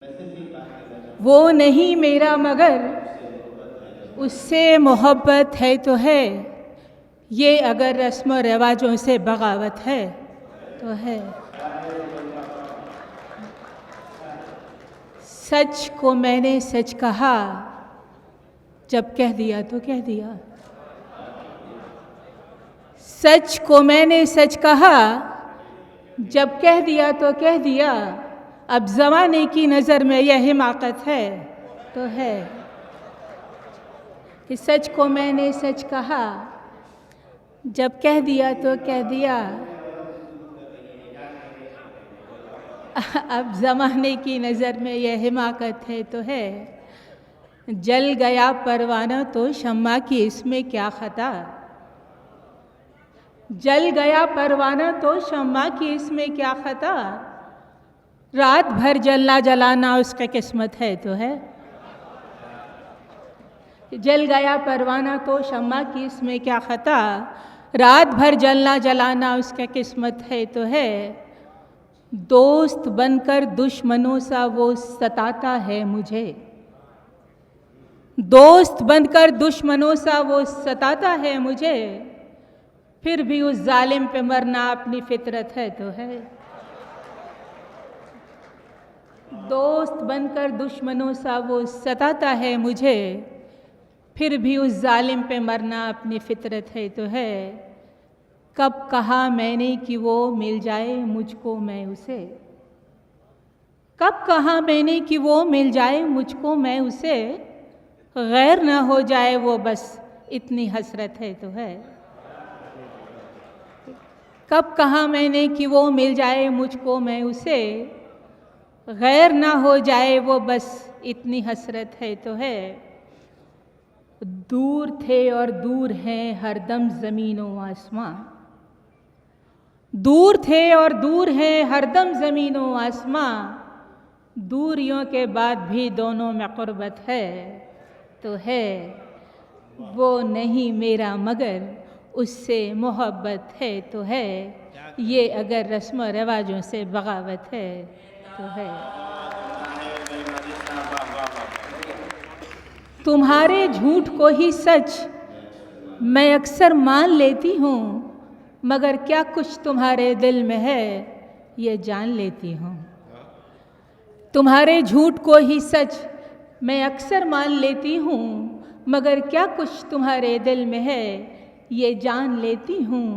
वो नहीं मेरा मगर उससे मोहब्बत है तो है, ये अगर रस्म व रिवाजों से बगावत है तो है। सच को मैंने सच कहा, जब कह दिया तो कह दिया। सच को मैंने सच कहा, जब कह दिया तो कह दिया। अब ज़माने की नज़र में यह हिमाकत है तो है कि सच को मैंने सच कहा, जब कह दिया तो कह दिया। अब ज़माने की नज़र में यह हिमाकत है तो है। जल गया परवाना तो शम्मा की इसमें क्या ख़ता। जल गया परवाना तो शम्मा की इसमें क्या ख़ता। रात भर जलना जलाना उसका किस्मत है तो है। जल गया परवाना तो शम्मा की इसमें क्या ख़ता। रात भर जलना जलाना उसका किस्मत है तो है। दोस्त बनकर दुश्मनों सा वो सताता है मुझे। दोस्त बनकर दुश्मनों सा वो सताता है मुझे। फिर भी उस जालिम पे मरना अपनी फितरत है तो है। दोस्त बनकर दुश्मनों सा वो सताता है मुझे। फिर भी उस जालिम पे मरना अपनी फितरत है तो है। कब कहा मैंने कि वो मिल जाए मुझको मैं उसे। कब कहा मैंने कि वो मिल जाए मुझको मैं उसे। गैर ना हो जाए वो बस इतनी हसरत है तो है। कब कहा मैंने कि वो मिल जाए मुझको मैं उसे। गैर ना हो जाए वो बस इतनी हसरत है तो है। दूर थे और दूर हैं हरदम ज़मीनों आसमां। दूर थे और दूर हैं हरदम ज़मीनों आसमां। दूरियों के बाद भी दोनों में क़ुर्बत है तो है। वो नहीं मेरा मगर उससे मोहब्बत है तो है। ये अगर रस्म व रिवाजों से बगावत है तो है। तुम्हारे झूठ को ही सच मैं अक्सर मान लेती हूँ, मगर क्या कुछ तुम्हारे दिल में है ये जान लेती हूँ। तुम्हारे झूठ को ही सच मैं अक्सर मान लेती हूँ, मगर क्या कुछ तुम्हारे दिल में है ये जान लेती हूँ।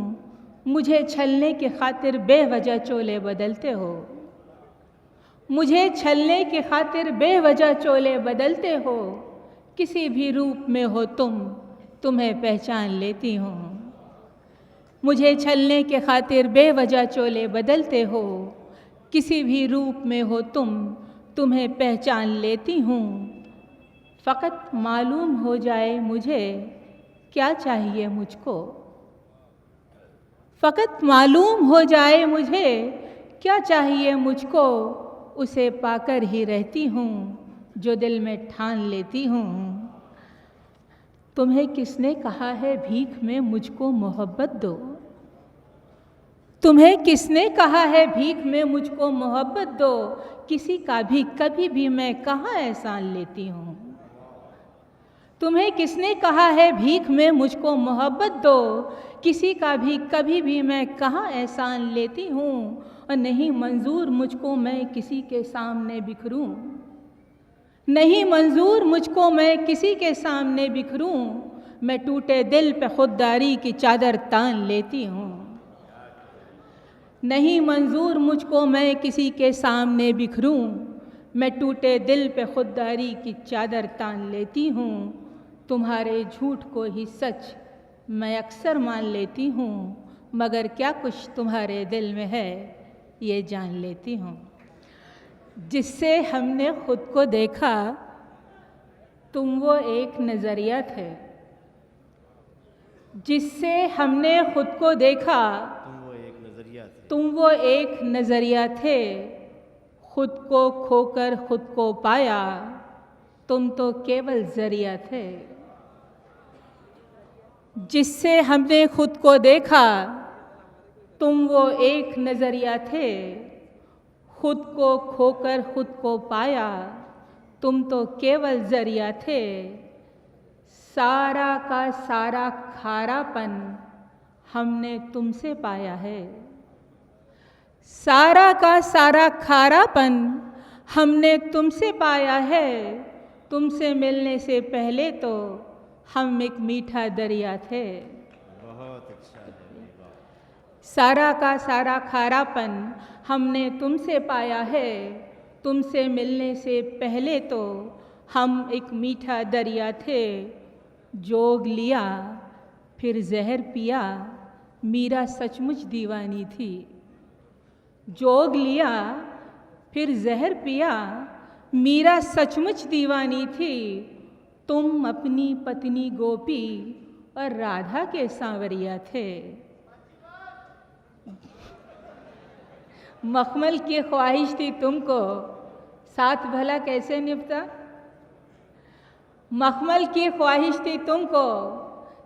मुझे छलने के खातिर बेवजह चोले बदलते हो। मुझे छलने के खातिर बेवजह चोले बदलते हो। किसी भी रूप में हो तुम तुम्हें पहचान लेती हूँ। मुझे छलने के खातिर बेवजह चोले बदलते हो। किसी भी रूप में हो तुम तुम्हें पहचान लेती हूँ। फ़कत मालूम हो जाए मुझे क्या चाहिए मुझको। फ़कत मालूम हो जाए मुझे क्या चाहिए मुझको। उसे पाकर ही रहती हूँ जो दिल में ठान लेती हूँ। तुम्हें किसने कहा है भीख में मुझको मोहब्बत दो। तुम्हें किसने कहा है भीख में मुझको मोहब्बत दो। किसी का भी कभी भी मैं कहाँ एहसान लेती हूँ। तुम्हें किसने कहा है भीख में मुझको मोहब्बत दो। किसी का भी कभी भी मैं कहाँ एहसान लेती हूँ। और नहीं मंजूर मुझको मैं किसी के सामने बिखरूं। नहीं मंजूर मुझको मैं किसी के सामने बिखरूं। मैं टूटे दिल पे खुददारी की चादर तान लेती हूँ। नहीं मंजूर मुझको मैं किसी के सामने बिखरूं। मैं टूटे दिल पे खुददारी की चादर तान लेती हूँ। तुम्हारे झूठ को ही सच मैं अक्सर मान लेती हूँ, मगर क्या कुछ तुम्हारे दिल में है ये जान लेती हूँ। जिससे हमने खुद को देखा तुम वो एक नज़रिया थे। जिससे हमने खुद को देखा तुम वो एक नज़रिया थे। खुद को खोकर खुद को पाया तुम तो केवल ज़रिया थे। जिससे हमने खुद को देखा तुम वो एक नज़रिया थे। खुद को खोकर खुद को पाया, तुम तो केवल जरिया थे। सारा का सारा खारापन हमने तुमसे पाया है। सारा का सारा खारापन हमने तुमसे पाया है। तुमसे मिलने से पहले तो हम एक मीठा दरिया थे। बहुत अच्छा है। सारा का सारा खारापन हमने तुमसे पाया है। तुमसे मिलने से पहले तो हम एक मीठा दरिया थे। जोग लिया फिर जहर पिया, मीरा सचमुच दीवानी थी। जोग लिया फिर जहर पिया, मीरा सचमुच दीवानी थी। तुम अपनी पत्नी गोपी और राधा के सांवरिया थे। मखमल की ख्वाहिश थी तुमको, साथ भला कैसे निपटा। मखमल की ख्वाहिश थी तुमको,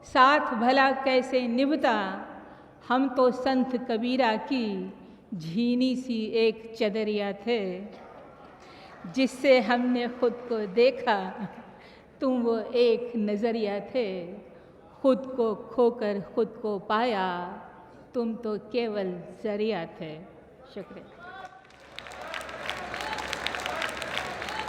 साथ भला कैसे निभता। हम तो संत कबीरा की झीनी सी एक चदरिया थे। जिससे हमने खुद को देखा, तुम वो एक नज़रिया थे। खुद को खोकर खुद को पाया, तुम तो केवल जरिया थे। शुक्रिया।